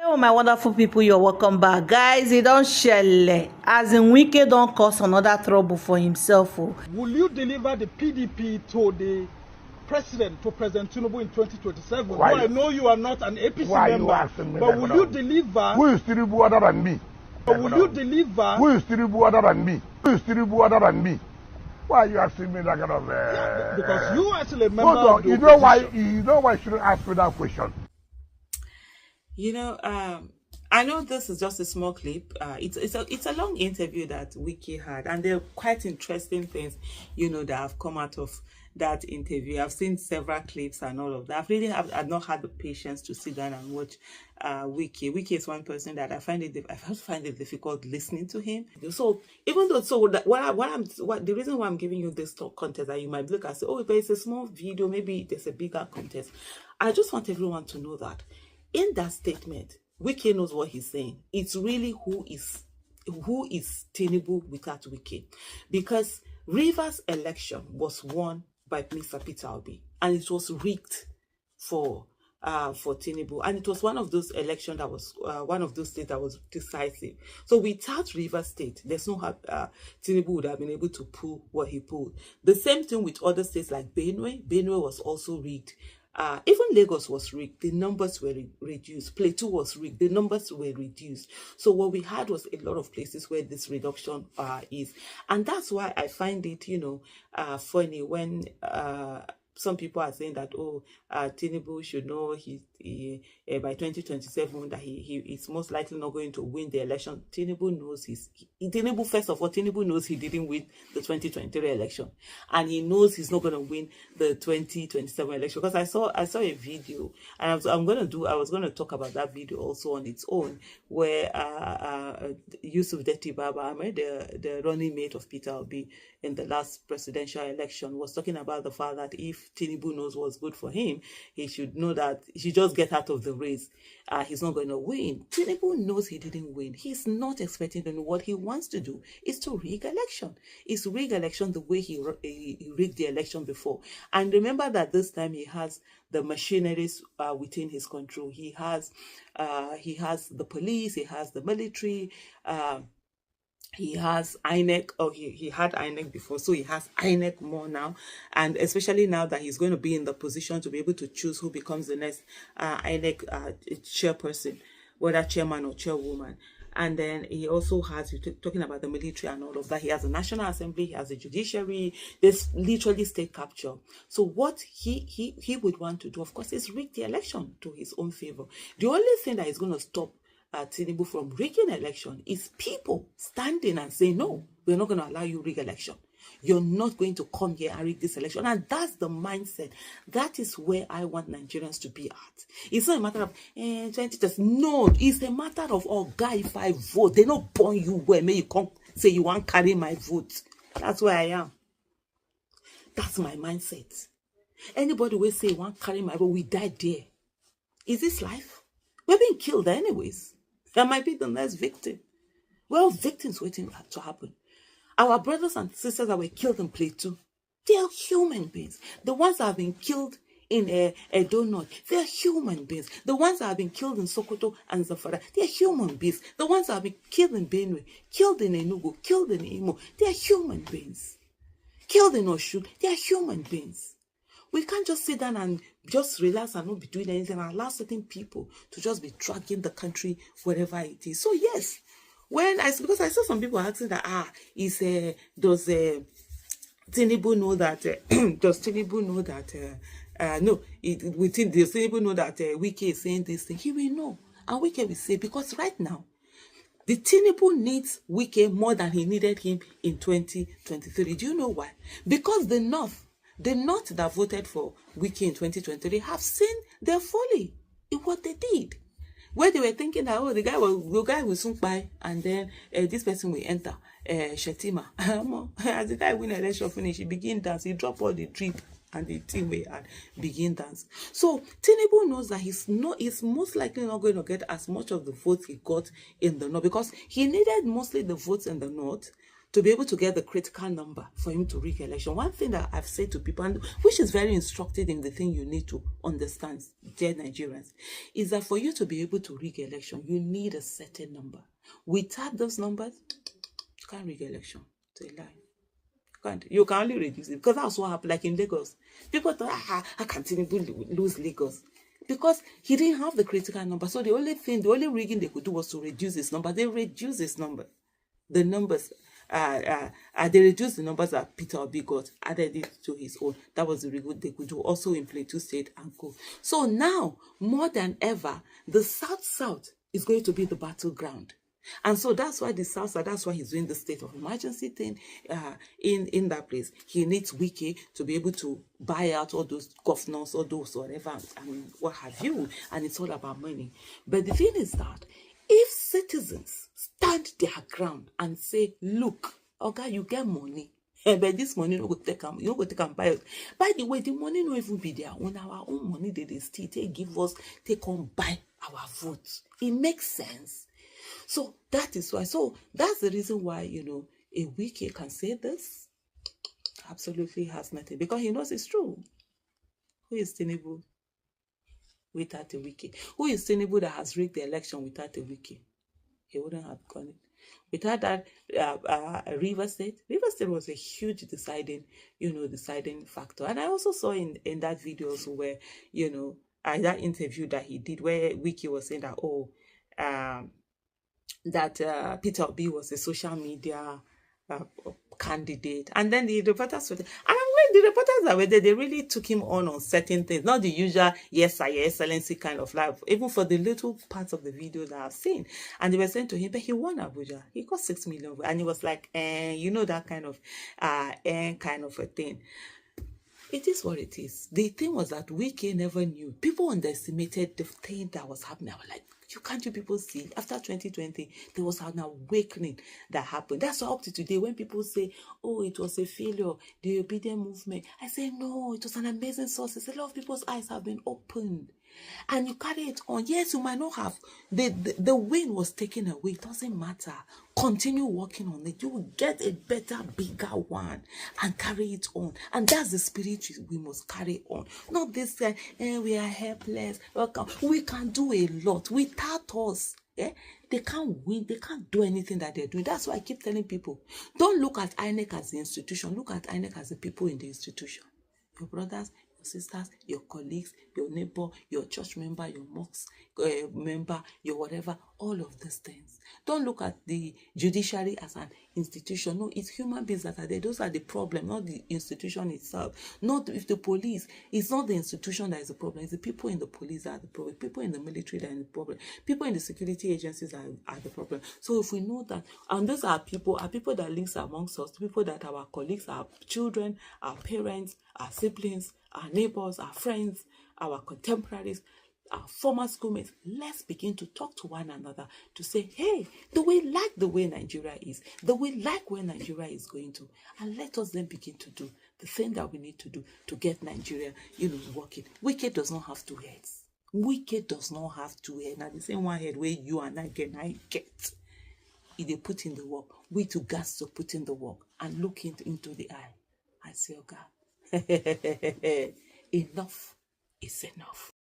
Hello, my wonderful people. You're welcome back, guys. He don't shell as in Wike don't cause another trouble for himself. Oh. Will you deliver the PDP to the president, to President Tinubu in 2027? Why? I know you are not an APC Why member, you asking me but that, will you deliver? Who is Tinubu other than me? But will you deliver? Who is Tinubu other than me? Who is Tinubu other than me? Why are you asking me that kind of? Because you are still a member Hold on. of the You know why? opposition. You know why you shouldn't ask me that question. You know, I know this is just a small clip. It's a long interview that Wike had, and there are quite interesting things, you know, that have come out of that interview. I've seen several clips and all of that. I've not had the patience to sit down and watch Wike. Wike is one person that I find it difficult listening to him. So even though the reason why I'm giving you this context that you might look and say, oh, but it's a small video, maybe there's a bigger context. I just want everyone to know that in that statement, Wike knows what he's saying. It's really who is Tinubu without Wike, because Rivers' election was won by Mr. Peter Obi, and it was rigged for Tinubu, and it was one of those elections that was one of those states that was decisive. So without Rivers State, there's no Tinubu would have been able to pull what he pulled. The same thing with other states like Benue. Benue was also rigged. Even Lagos was rigged, the numbers were reduced. Plateau was rigged, the numbers were reduced. So what we had was a lot of places where this reduction is. And that's why I find it, you know, funny when some people are saying that, oh, Tinubu should know by 2027 that he is most likely not going to win the election. Tinubu knows first of all, Tinubu knows he didn't win the 2023 election, and he knows he's not going to win the 2027 election. Because I saw a video, and I was going to talk about that video also on its own, where Yusuf Deti Baba Ahmed, the running mate of Peter Obi in the last presidential election, was talking about the fact that if Tinubu knows what's good for him, he should know that he should just get out of the race. He's not going to win. Tinubu knows he didn't win. He's not expecting to know. What he wants to do is to rig election. It's rig election the way he rigged the election before. And remember that this time he has the machineries within his control. He has the police. He has the military. He has INEC, or he had INEC before, so he has INEC more now, and especially now that he's going to be in the position to be able to choose who becomes the next INEC chairperson, whether chairman or chairwoman. And then he also has, talking about the military and all of that, he has a National Assembly, he has a judiciary. There's literally state capture. So what he would want to do, of course, is rig the election to his own favor. The only thing that is going to stop Tinubu from rigging election is people standing and saying, no, we're not going to allow you rig election. You're not going to come here and rig this election. And that's the mindset. That is where I want Nigerians to be at. It's not a matter of 2020. No, it's a matter of, oh, guy, if I vote, they not born you where may you come say you want to carry my vote. That's where I am. That's my mindset. Anybody will say you want to carry my vote, we die there. Is this life? We're being killed anyways. That might be the next victim. We're all victims waiting to happen. Our brothers and sisters that were killed in Plateau, they are human beings. The ones that have been killed in Edo North, they are human beings. The ones that have been killed in Sokoto and Zamfara, they are human beings. The ones that have been killed in Benue, killed in Enugu, killed in Imo, they are human beings. Killed in Oshun, they are human beings. We can't just sit down and just relax and not be doing anything and allow certain people to just be dragging the country wherever it is. So yes, because I saw some people asking that does Tinubu know that does Tinubu know that does Tinubu know that Wike is saying this thing? He will know, and Wike will say, because right now the Tinubu needs Wike more than he needed him in 2023. Do you know why? Because the North that voted for Wike in 2023 have seen their folly in what they did. Where they were thinking that, oh, the guy will soon buy, and then this person will enter, Shetima. As the guy win election finish, he begin dance, he drop all the drip and the team way and begin dance. So Tinubu knows that he's most likely not going to get as much of the votes he got in the North, because he needed mostly the votes in the North to be able to get the critical number for him to rig election. One thing that I've said to people, and which is very instructive in the thing you need to understand, dear Nigerians, is that for you to be able to rig election, you need a certain number. Without those numbers, you can't rig election. It's a lie. You can only reduce it, because that's what happened. Like in Lagos, people thought, I can't even lose Lagos, because he didn't have the critical number. So the only rigging they could do was to reduce his number. They reduced his number. The numbers, they reduced the numbers that Peter Obi got, added it to his own. That was the rig they could do, also in Plateau State and Co. So now, more than ever, the South is going to be the battleground. And so that's why that's why he's doing the state of emergency thing in that place. He needs Wike to be able to buy out all those governors, all those whatever, I mean, what have you. And it's all about money. But the thing is that if citizens stand their ground and say, look, okay, you get money, but this money you go take and buy it. By the way, the money no even be there. On our own money, they still give us, take on buy our votes. It makes sense. So that is why. So that's the reason why, a Wike can say this. Absolutely has nothing, because he knows it's true. Who is Tinubu without a Wike? Who is Tinubu that has rigged the election without a Wike? He wouldn't have gone it. Without that, Rivers State was a huge deciding factor. And I also saw in that video also where, that interview that he did where Wike was saying that, that Peter Obi was a social media candidate, and then the reporters were there. And when the reporters that were there, they really took him on certain things, not the usual yes sir, your excellency kind of life, even for the little parts of the video that I've seen. And they were saying to him, but he won Abuja, he got 6 million, and he was like, that kind of kind of a thing. It is what it is. The thing was that Wike never knew. People underestimated the thing that was happening. I was like, can't you people see? After 2020, there was an awakening that happened. That's why up to today, when people say, oh, it was a failure, the obedient movement, I say, no, it was an amazing success. A lot of people's eyes have been opened. And you carry it on. Yes, you might not have. The win was taken away. It doesn't matter. Continue working on it. You will get a better, bigger one and carry it on. And that's the spirit we must carry on. Not this, we are helpless. We can do a lot without us. They can't win. They can't do anything that they're doing. That's why I keep telling people, don't look at INEC as the institution. Look at INEC as the people in the institution. Your brothers, your sisters, your colleagues, your neighbor, your church member, your mosque member, your whatever, all of these things. Don't look at the judiciary as an institution. No, it's human beings that are there. Those are the problem, not the institution itself. Not if the police, it's not the institution that is the problem. It's the people in the police that are the problem. People in the military that are the problem. People in the security agencies are the problem. So if we know that, and those are people that lives amongst us, people that are our colleagues, our children, our parents, our siblings, our neighbors, our friends, our contemporaries, our former schoolmates, let's begin to talk to one another to say, hey, do we like the way Nigeria is? Do we like where Nigeria is going to? And let us then begin to do the thing that we need to do to get Nigeria, working. Wike does not have two heads. Wike does not have two heads. Now, the same one head where you and I get. If they put in the work, we too gas to put in the work and look into the eye. I say, oh God, enough is enough.